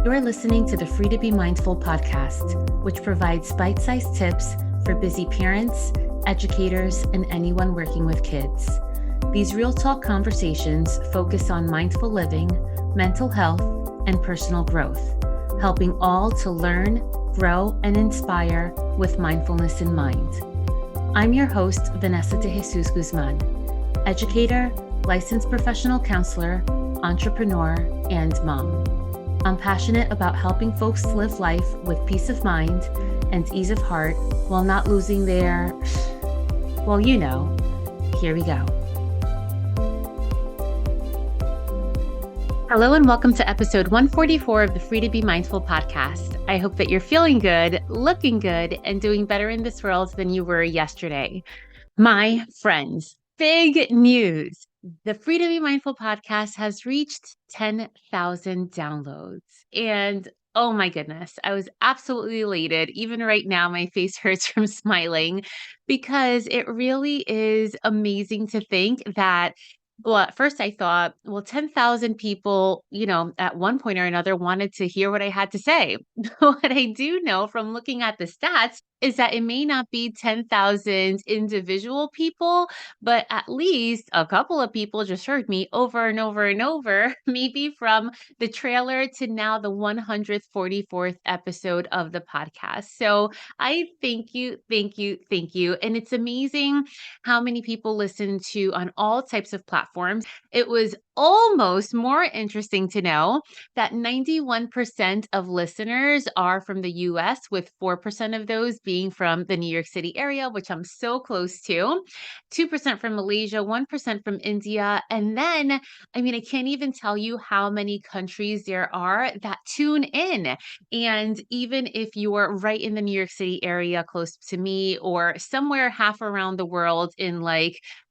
You're listening to the Free to Be Mindful podcast, which provides bite-sized tips for busy parents, educators, and anyone working with kids. These real talk conversations focus on mindful living, mental health, and personal growth, helping all to learn, grow, and inspire with mindfulness in mind. I'm your host, Vanessa de Jesus Guzman, educator, licensed professional counselor, entrepreneur, and mom. I'm passionate about helping folks live life with peace of mind and ease of heart while not losing their, well, you know, here we go. Hello and welcome to episode 144 of the Free to Be Mindful podcast. I hope that you're feeling good, looking good, and doing better in this world than you were yesterday. My friends, big news. The Free to Be Mindful podcast has reached 10,000 downloads. And oh my goodness, I was absolutely elated. Even right now, my face hurts from smiling because it really is amazing to think that. Well, at first I thought, well, 10,000 people, at one point or another wanted to hear what I had to say. What I do know from looking at the stats is that it may not be 10,000 individual people, but at least a couple of people just heard me over and over and over, maybe from the trailer to now the 144th episode of the podcast. So I thank you, thank you, thank you. And it's amazing how many people listen to on all types of platforms. It was almost more interesting to know that 91% of listeners are from the US, with 4% of those being from the New York City area, which I'm so close to, 2% from Malaysia, 1% from India. And then, I can't even tell you how many countries there are that tune in. And even if you're right in the New York City area close to me or somewhere half around the world in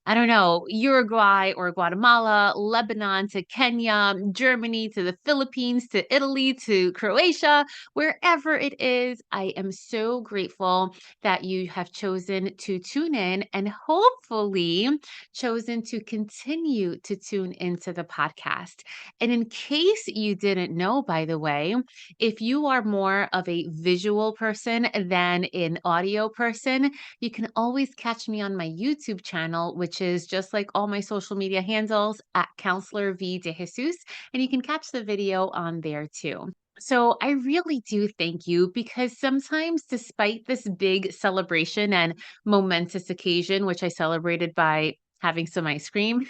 I don't know, Uruguay or Guatemala, Lebanon to Kenya, Germany to the Philippines to Italy to Croatia, wherever it is, I am so grateful that you have chosen to tune in and hopefully chosen to continue to tune into the podcast. And in case you didn't know, by the way, if you are more of a visual person than an audio person, you can always catch me on my YouTube channel, which is just like all my social media handles at Counselor V de Jesus, and you can catch the video on there too. So I really do thank you because sometimes despite this big celebration and momentous occasion, which I celebrated by having some ice cream,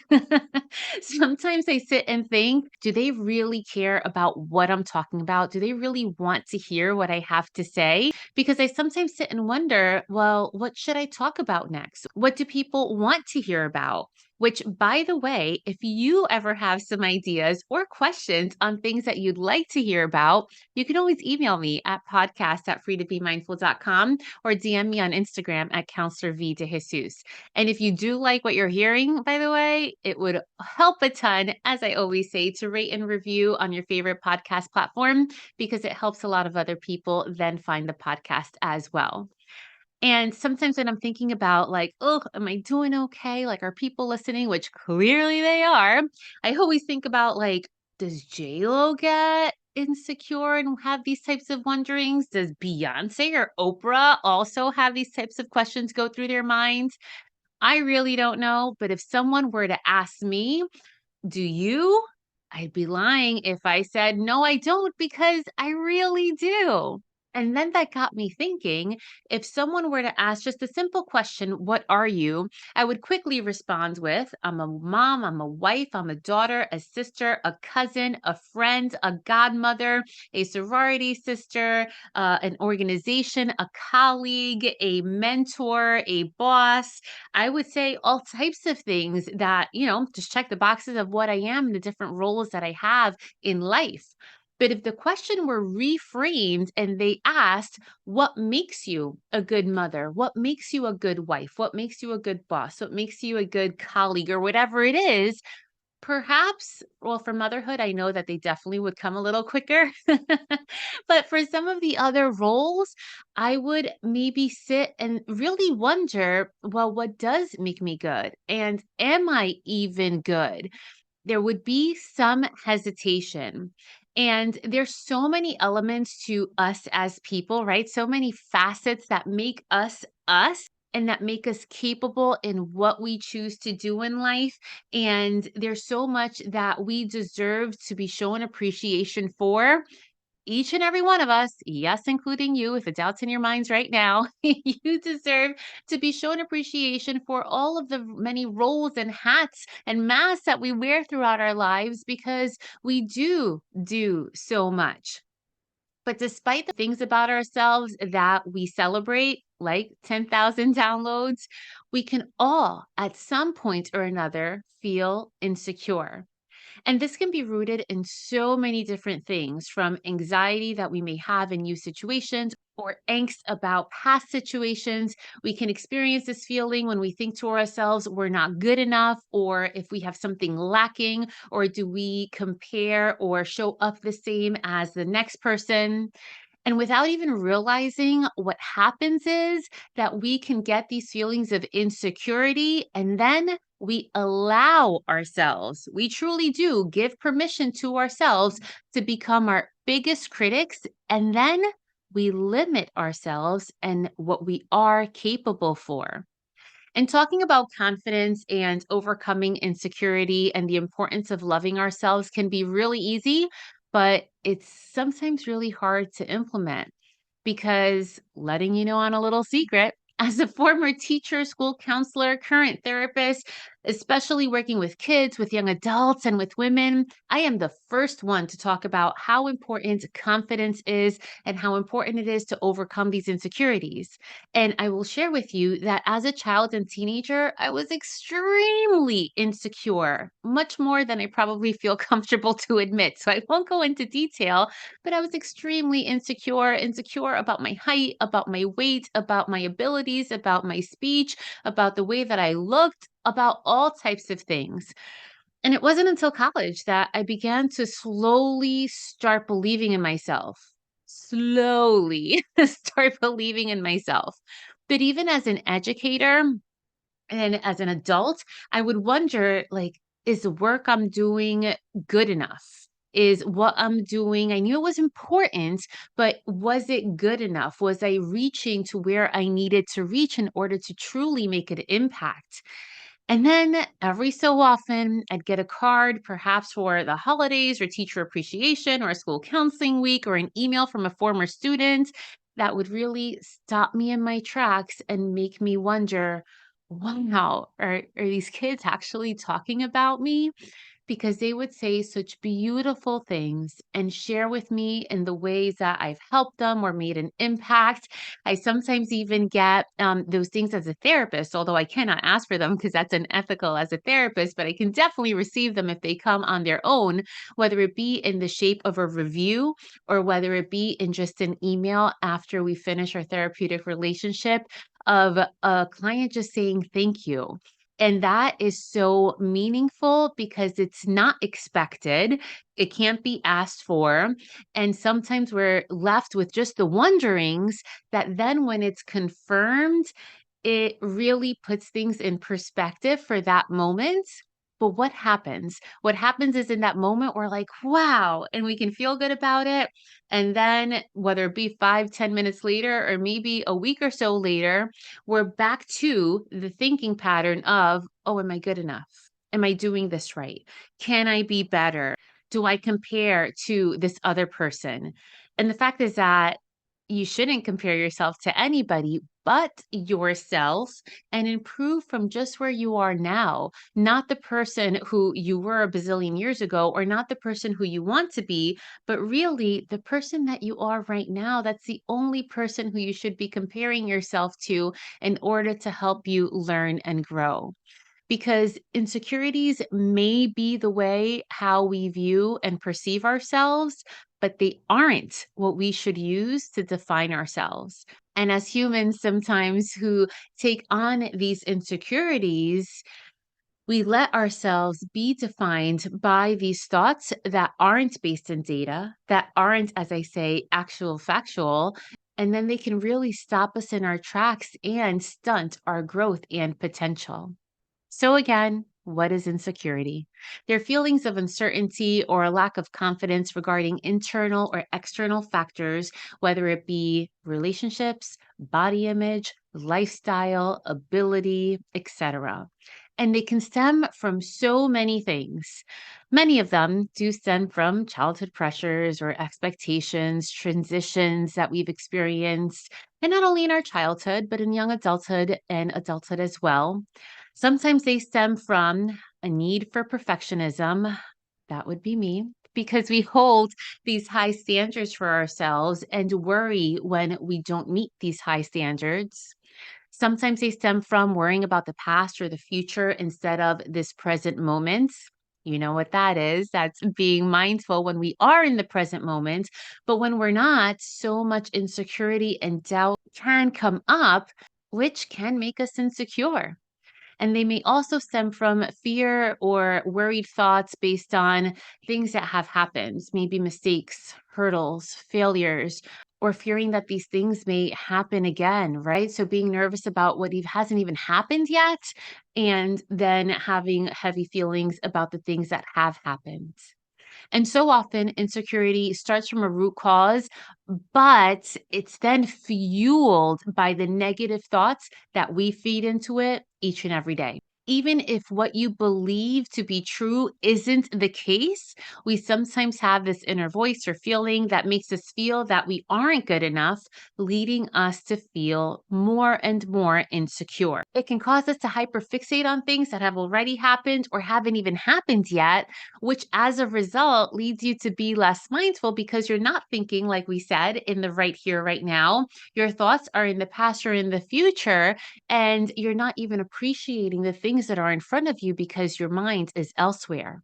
sometimes I sit and think, do they really care about what I'm talking about? Do they really want to hear what I have to say? Because I sometimes sit and wonder, well, what should I talk about next? What do people want to hear about? Which, by the way, if you ever have some ideas or questions on things that you'd like to hear about, you can always email me at podcast@freetobemindful.com or DM me on Instagram at Counselor V de Jesus. And if you do like what you're hearing, by the way, it would help a ton, as I always say, to rate and review on your favorite podcast platform because it helps a lot of other people then find the podcast as well. And sometimes when I'm thinking about oh, am I doing okay? Are people listening? Which clearly they are. I always think about does J-Lo get insecure and have these types of wonderings? Does Beyonce or Oprah also have these types of questions go through their minds? I really don't know. But if someone were to ask me, do you? I'd be lying if I said, no, I don't, because I really do. And then that got me thinking, if someone were to ask just a simple question, what are you? I would quickly respond with, I'm a mom, I'm a wife, I'm a daughter, a sister, a cousin, a friend, a godmother, a sorority sister, an organization, a colleague, a mentor, a boss. I would say all types of things that, just check the boxes of what I am and the different roles that I have in life. But if the question were reframed and they asked, what makes you a good mother? What makes you a good wife? What makes you a good boss? What makes you a good colleague or whatever it is? Perhaps, well, for motherhood, I know that they definitely would come a little quicker. But for some of the other roles, I would maybe sit and really wonder, well, what does make me good? And am I even good? There would be some hesitation. And there's so many elements to us as people, right? So many facets that make us and that make us capable in what we choose to do in life. And there's so much that we deserve to be shown appreciation for. Each and every one of us, yes, including you, if a doubt's in your minds right now, you deserve to be shown appreciation for all of the many roles and hats and masks that we wear throughout our lives because we do so much. But despite the things about ourselves that we celebrate, like 10,000 downloads, we can all at some point or another feel insecure. And this can be rooted in so many different things, from anxiety that we may have in new situations or angst about past situations. We can experience this feeling when we think to ourselves, we're not good enough, or if we have something lacking, or do we compare or show up the same as the next person? And without even realizing, what happens is that we can get these feelings of insecurity, and then we allow ourselves, we truly do give permission to ourselves to become our biggest critics. And then we limit ourselves and what we are capable for. And talking about confidence and overcoming insecurity and the importance of loving ourselves can be really easy, but it's sometimes really hard to implement because, letting you know on a little secret, as a former teacher, school counselor, current therapist, especially working with kids, with young adults, and with women, I am the first one to talk about how important confidence is and how important it is to overcome these insecurities. And I will share with you that as a child and teenager, I was extremely insecure, much more than I probably feel comfortable to admit. So I won't go into detail, but I was extremely insecure about my height, about my weight, about my abilities, about my speech, about the way that I looked, about all types of things. And it wasn't until college that I began to slowly start believing in myself. Slowly start believing in myself. But even as an educator, and as an adult, I would wonder, like, is the work I'm doing good enough? Is what I'm doing, I knew it was important, but was it good enough? Was I reaching to where I needed to reach in order to truly make an impact? And then every so often, I'd get a card, perhaps for the holidays or teacher appreciation or a school counseling week, or an email from a former student that would really stop me in my tracks and make me wonder, wow, are these kids actually talking about me? Because they would say such beautiful things and share with me in the ways that I've helped them or made an impact. I sometimes even get those things as a therapist, although I cannot ask for them because that's unethical as a therapist, but I can definitely receive them if they come on their own, whether it be in the shape of a review or whether it be in just an email after we finish our therapeutic relationship, of a client just saying thank you. And that is so meaningful because it's not expected. It can't be asked for. And sometimes we're left with just the wonderings that then, when it's confirmed, it really puts things in perspective for that moment. But what happens? What happens is, in that moment, we're like, wow, and we can feel good about it. And then, whether it be 5, 10 minutes later, or maybe a week or so later, we're back to the thinking pattern of, oh, am I good enough? Am I doing this right? Can I be better? Do I compare to this other person? And the fact is that you shouldn't compare yourself to anybody but yourself, and improve from just where you are now, not the person who you were a bazillion years ago, or not the person who you want to be, but really the person that you are right now. That's the only person who you should be comparing yourself to in order to help you learn and grow, because insecurities may be the way how we view and perceive ourselves, but they aren't what we should use to define ourselves. And as humans, sometimes who take on these insecurities, we let ourselves be defined by these thoughts that aren't based in data, that aren't, as I say, actual factual. And then they can really stop us in our tracks and stunt our growth and potential. So again, what is insecurity? They're feelings of uncertainty or a lack of confidence regarding internal or external factors, whether it be relationships, body image, lifestyle, ability, etc. And they can stem from so many things. Many of them do stem from childhood pressures or expectations, transitions that we've experienced, and not only in our childhood, but in young adulthood and adulthood as well. Sometimes they stem from a need for perfectionism. That would be me. Because we hold these high standards for ourselves and worry when we don't meet these high standards. Sometimes they stem from worrying about the past or the future instead of this present moment. You know what that is? That's being mindful when we are in the present moment. But when we're not, so much insecurity and doubt can come up, which can make us insecure. And they may also stem from fear or worried thoughts based on things that have happened, maybe mistakes, hurdles, failures, or fearing that these things may happen again, right? So being nervous about what hasn't even happened yet, and then having heavy feelings about the things that have happened. And so often, insecurity starts from a root cause, but it's then fueled by the negative thoughts that we feed into it each and every day. Even if what you believe to be true isn't the case, we sometimes have this inner voice or feeling that makes us feel that we aren't good enough, leading us to feel more and more insecure. It can cause us to hyperfixate on things that have already happened or haven't even happened yet, which as a result leads you to be less mindful because you're not thinking, like we said, in the right here, right now. Your thoughts are in the past or in the future, and you're not even appreciating the things that are in front of you because your mind is elsewhere.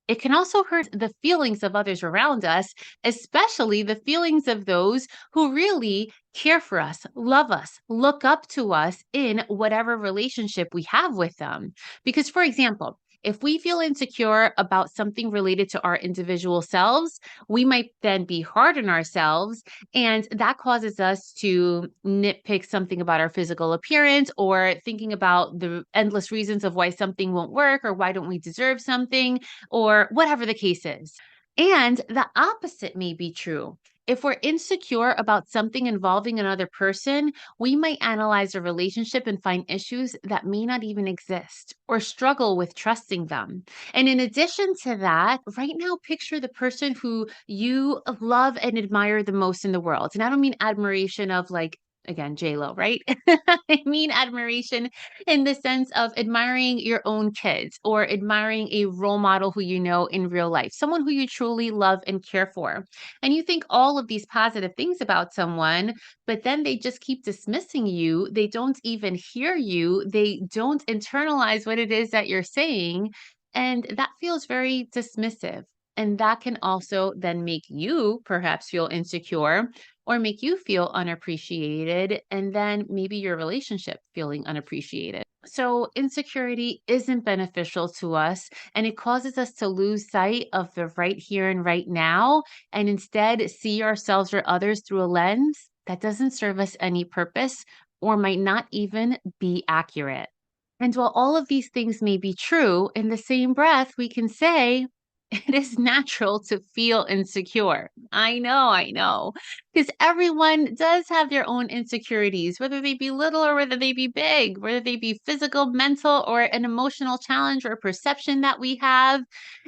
It can also hurt the feelings of others around us, especially the feelings of those who really care for us, love us, look up to us in whatever relationship we have with them. Because, for example, if we feel insecure about something related to our individual selves, we might then be hard on ourselves. And that causes us to nitpick something about our physical appearance or thinking about the endless reasons of why something won't work or why don't we deserve something or whatever the case is. And the opposite may be true. If we're insecure about something involving another person, we might analyze a relationship and find issues that may not even exist or struggle with trusting them. And in addition to that, right now, picture the person who you love and admire the most in the world. And I don't mean admiration of like, again, J-Lo, right? I mean admiration in the sense of admiring your own kids or admiring a role model who you know in real life, someone who you truly love and care for. And you think all of these positive things about someone, but then they just keep dismissing you. They don't even hear you. They don't internalize what it is that you're saying. And that feels very dismissive. And that can also then make you perhaps feel insecure or make you feel unappreciated, and then maybe your relationship feeling unappreciated. So, insecurity isn't beneficial to us, and it causes us to lose sight of the right here and right now, and instead see ourselves or others through a lens that doesn't serve us any purpose or might not even be accurate. And while all of these things may be true, in the same breath, we can say it is natural to feel insecure. I know. Because everyone does have their own insecurities, whether they be little or whether they be big, whether they be physical, mental, or an emotional challenge or perception that we have.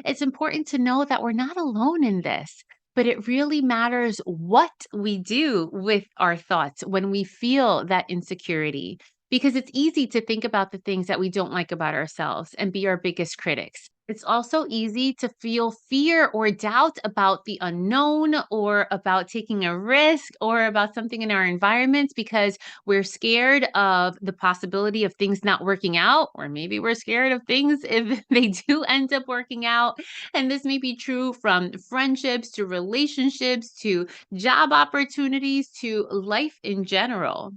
It's important to know that we're not alone in this. But it really matters what we do with our thoughts when we feel that insecurity, because it's easy to think about the things that we don't like about ourselves and be our biggest critics. It's also easy to feel fear or doubt about the unknown or about taking a risk or about something in our environments because we're scared of the possibility of things not working out, or maybe we're scared of things if they do end up working out. And this may be true from friendships to relationships to job opportunities to life in general.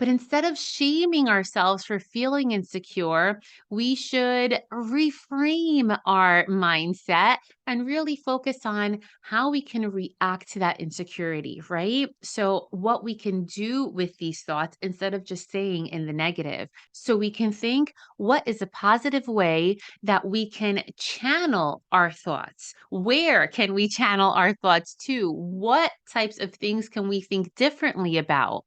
But instead of shaming ourselves for feeling insecure, we should reframe our mindset and really focus on how we can react to that insecurity, right? So, what we can do with these thoughts instead of just saying in the negative. So, we can think, what is a positive way that we can channel our thoughts? Where can we channel our thoughts to? What types of things can we think differently about?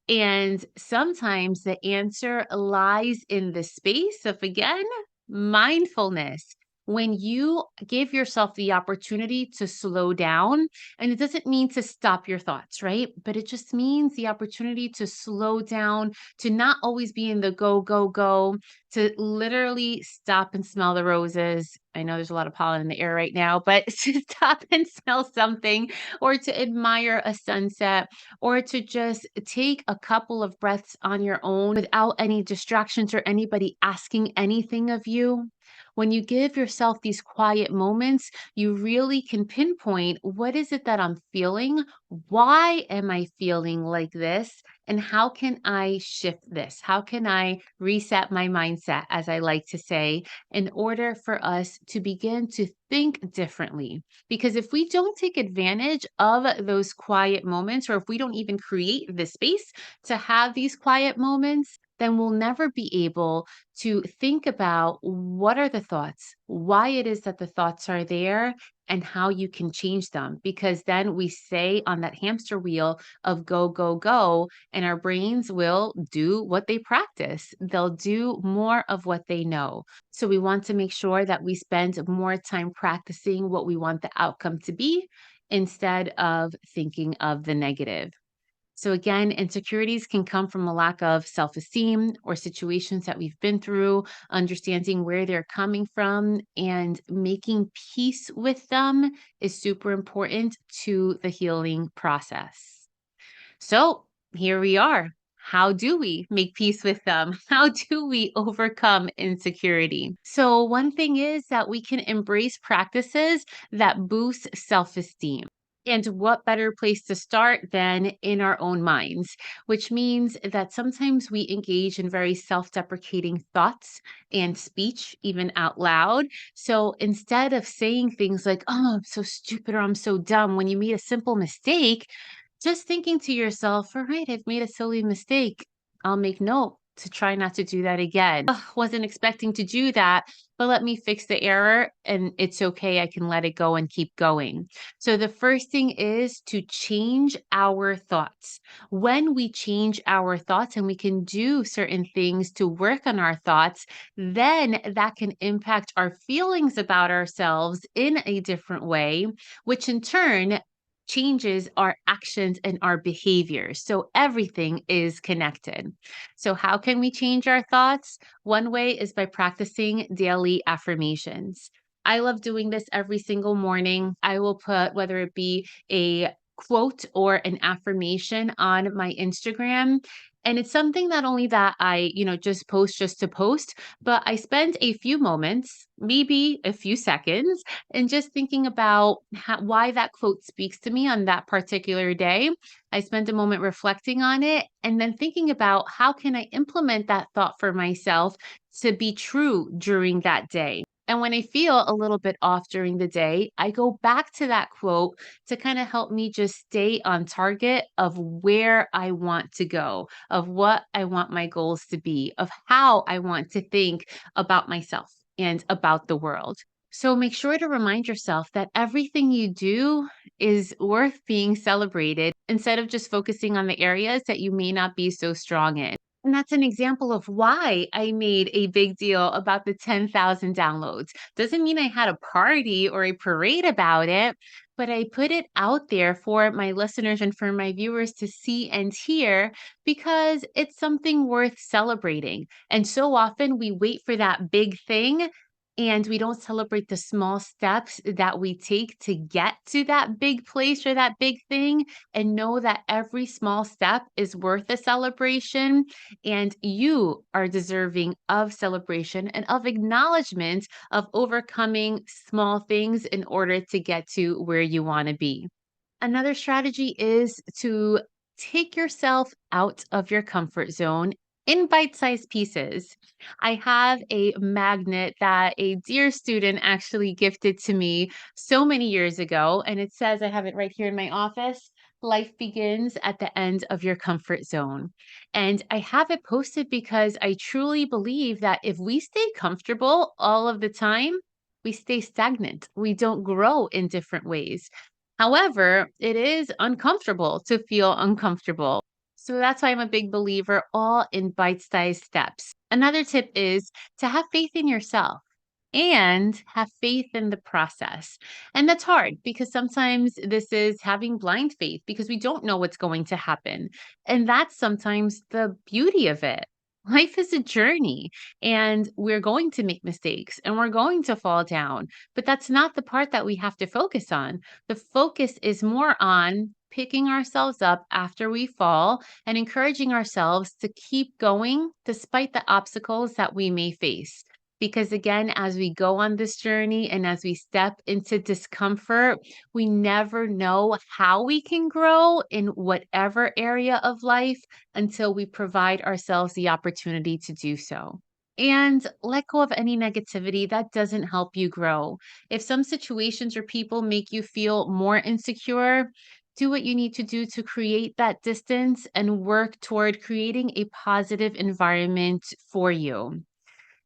And sometimes the answer lies in the space of, again, mindfulness. When you give yourself the opportunity to slow down, and it doesn't mean to stop your thoughts, right? But it just means the opportunity to slow down, to not always be in the go, go, go, to literally stop and smell the roses. I know there's a lot of pollen in the air right now, but to stop and smell something, or to admire a sunset, or to just take a couple of breaths on your own without any distractions or anybody asking anything of you. When you give yourself these quiet moments, you really can pinpoint, what is it that I'm feeling? Why am I feeling like this? And how can I shift this? How can I reset my mindset, as I like to say, in order for us to begin to think differently? Because if we don't take advantage of those quiet moments, or if we don't even create the space to have these quiet moments, then we'll never be able to think about, what are the thoughts, why it is that the thoughts are there, and how you can change them. Because then we stay on that hamster wheel of go, go, go, and our brains will do what they practice. They'll do more of what they know. So we want to make sure that we spend more time practicing what we want the outcome to be instead of thinking of the negative. So, again, insecurities can come from a lack of self esteem or situations that we've been through, understanding where they're coming from and making peace with them is super important to the healing process. So, here we are. How do we make peace with them? How do we overcome insecurity? So, one thing is that we can embrace practices that boost self esteem. And what better place to start than in our own minds, which means that sometimes we engage in very self deprecating thoughts and speech, even out loud. So instead of saying things like, oh, I'm so stupid or I'm so dumb, when you made a simple mistake, just thinking to yourself, all right, I've made a silly mistake. I'll make note to try not to do that again. Ugh, wasn't expecting to do that, but let me fix the error and it's okay. I can let it go and keep going. So the first thing is to change our thoughts. When we change our thoughts and we can do certain things to work on our thoughts, then that can impact our feelings about ourselves in a different way, which in turn changes our actions and our behaviors. So everything is connected. So, how can we change our thoughts? One way is by practicing daily affirmations. I love doing this every single morning. I will put, whether it be a quote or an affirmation on my Instagram. And it's something not only that I, just post just to post, but I spend a few moments, maybe a few seconds, and just thinking about why that quote speaks to me on that particular day. I spend a moment reflecting on it and then thinking about, how can I implement that thought for myself to be true during that day. And when I feel a little bit off during the day, I go back to that quote to kind of help me just stay on target of where I want to go, of what I want my goals to be, of how I want to think about myself and about the world. So make sure to remind yourself that everything you do is worth being celebrated, instead of just focusing on the areas that you may not be so strong in. And that's an example of why I made a big deal about the 10,000 downloads. Doesn't mean I had a party or a parade about it, but I put it out there for my listeners and for my viewers to see and hear, because it's something worth celebrating. And so often we wait for that big thing and we don't celebrate the small steps that we take to get to that big place or that big thing, and know that every small step is worth a celebration, and you are deserving of celebration and of acknowledgement of overcoming small things in order to get to where you want to be. Another strategy is to take yourself out of your comfort zone in bite-sized pieces. I have a magnet that a dear student actually gifted to me so many years ago, and it says, I have it right here in my office, life begins at the end of your comfort zone. And I have it posted because I truly believe that if we stay comfortable all of the time, we stay stagnant. We don't grow in different ways. However, it is uncomfortable to feel uncomfortable. So that's why I'm a big believer all in bite-sized steps. Another tip is to have faith in yourself and have faith in the process. And that's hard because sometimes this is having blind faith because we don't know what's going to happen. And that's sometimes the beauty of it. Life is a journey and we're going to make mistakes and we're going to fall down, but that's not the part that we have to focus on. The focus is more on picking ourselves up after we fall and encouraging ourselves to keep going despite the obstacles that we may face. Because again, as we go on this journey and as we step into discomfort, we never know how we can grow in whatever area of life until we provide ourselves the opportunity to do so. And let go of any negativity that doesn't help you grow. If some situations or people make you feel more insecure, do what you need to do to create that distance and work toward creating a positive environment for you.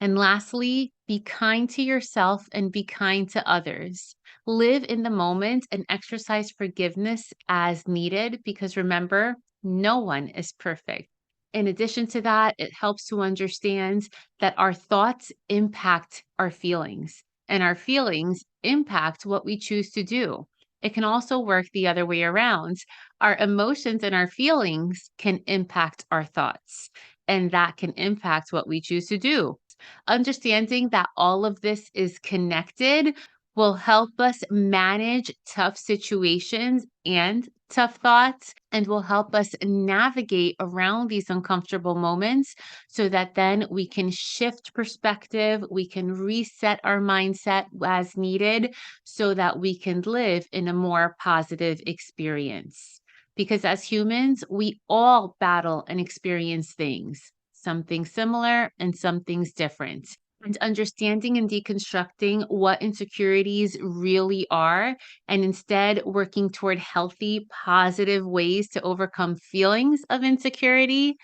And lastly, be kind to yourself and be kind to others. Live in the moment and exercise forgiveness as needed because remember, no one is perfect. In addition to that, it helps to understand that our thoughts impact our feelings and our feelings impact what we choose to do. It can also work the other way around. Our emotions and our feelings can impact our thoughts, and that can impact what we choose to do. Understanding that all of this is connected will help us manage tough situations and tough thoughts and will help us navigate around these uncomfortable moments so that then we can shift perspective, we can reset our mindset as needed so that we can live in a more positive experience. Because as humans, we all battle and experience things, some things similar and some things different. And understanding and deconstructing what insecurities really are, and instead working toward healthy, positive ways to overcome feelings of insecurity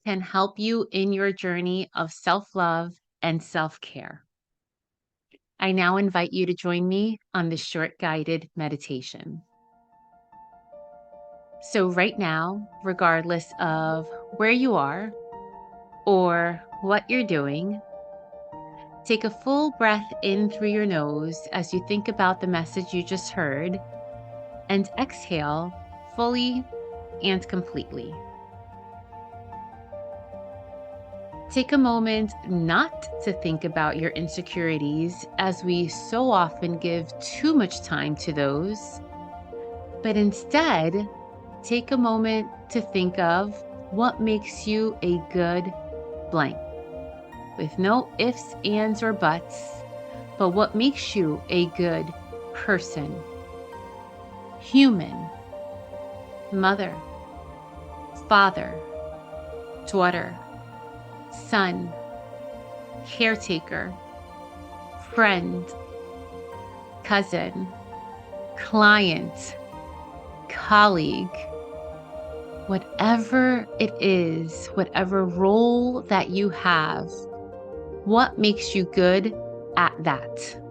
can help you in your journey of self love and self care. I now invite you to join me on this short guided meditation. So, right now, regardless of where you are or what you're doing, take a full breath in through your nose as you think about the message you just heard, and exhale fully and completely. Take a moment not to think about your insecurities, as we so often give too much time to those, but instead, take a moment to think of what makes you a good blank, with no ifs, ands, or buts, but what makes you a good person, human, mother, father, daughter, son, caretaker, friend, cousin, client, colleague, whatever it is, whatever role that you have, what makes you good at that?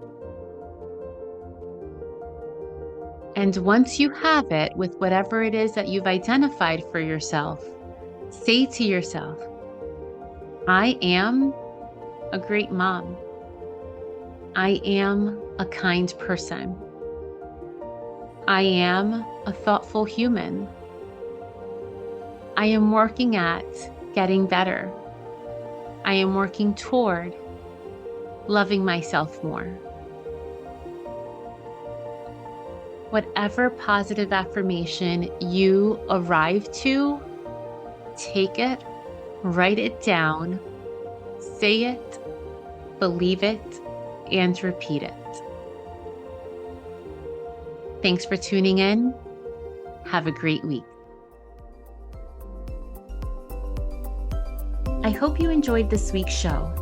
And once you have it with whatever it is that you've identified for yourself, say to yourself, I am a great mom. I am a kind person. I am a thoughtful human. I am working at getting better. I am working toward loving myself more. Whatever positive affirmation you arrive to, take it, write it down, say it, believe it, and repeat it. Thanks for tuning in. Have a great week. I hope you enjoyed this week's show.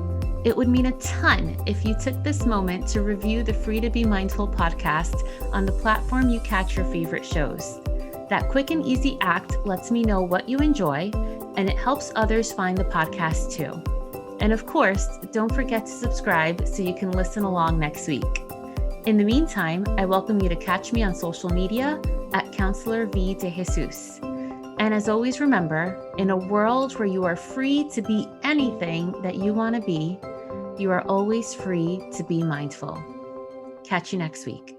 It would mean a ton if you took this moment to review the Free to Be Mindful podcast on the platform you catch your favorite shows. That quick and easy act lets me know what you enjoy, and it helps others find the podcast too. And of course, don't forget to subscribe so you can listen along next week. In the meantime, I welcome you to catch me on social media at Counselor V de Jesus. And as always, remember, in a world where you are free to be anything that you want to be, you are always free to be mindful. Catch you next week.